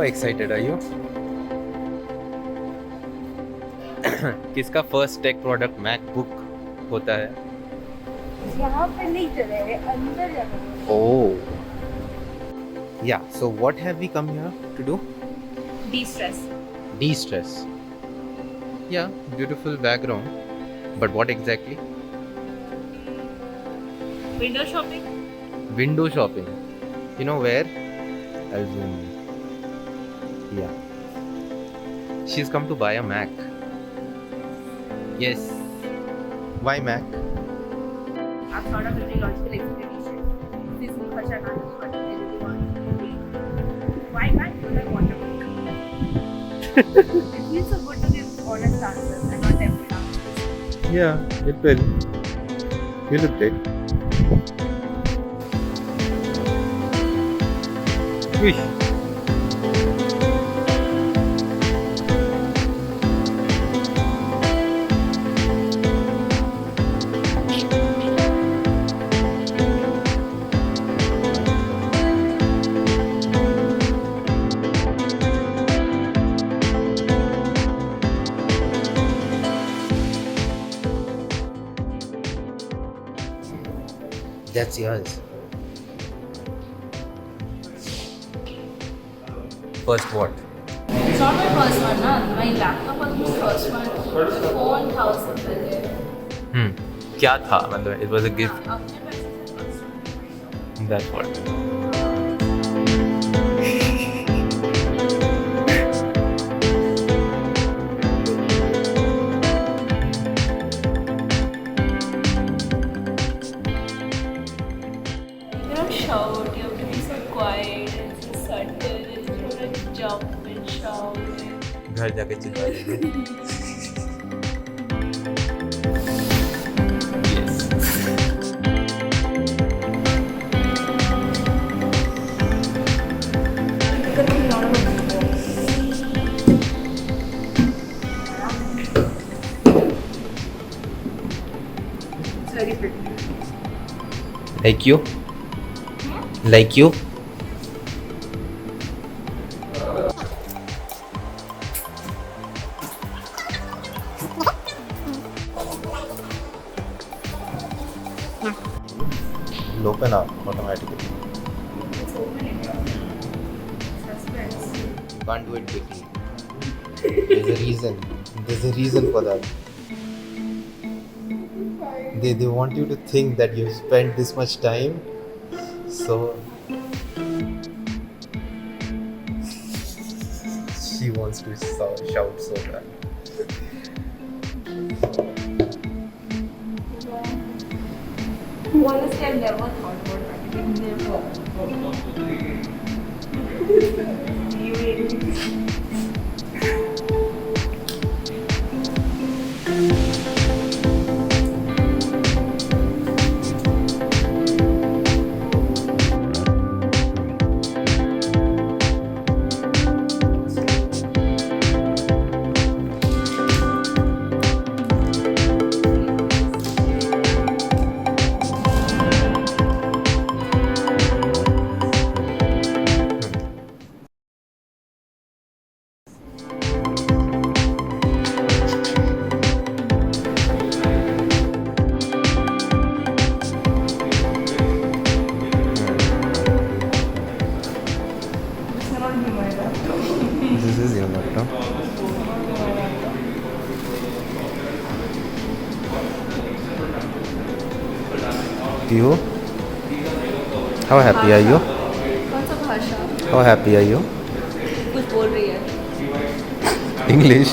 excited are you? किसका first tech product MacBook होता है? यहाँ पे नहीं चले, अंदर जाना। Oh. Yeah. So what have we come here to do? De-stress. De-stress. Yeah. Beautiful background. But what exactly? Window shopping. Window shopping. You know where? I'll zoom in. Yeah. She's come to buy a Mac. Yes. Why Mac? I've thought of every logical explanation. Physical खर्चा ना हो, but I really want. Why Mac? Because I want a Mac. It feels so good to give honest answers and not tempered answers. Yeah, it will. You look great. Wish. That's yours. First what? It's not my first one, na. My laptop was my first one. Phone था उससे पहले. क्या था? मतलब it was a gift. अपने पैसे से first one. That's what. You don't shout, you have to be so quiet and so subtle and you don't like jump and shout. घर जाके चिल्ला देंगे. Yes. It's very pretty. Like you? Like you? It'll open up automatically. It's opening. Suspense. You can't do it quickly. There's a reason. There's a reason for that. They want you to think that you've spent this much time. So she wants to shout so bad. Honestly, I've never thought about that. Never. This is your laptop. You? How happy are you? कौन सा भाषा? How happy are you? कुछ बोल रही है. English.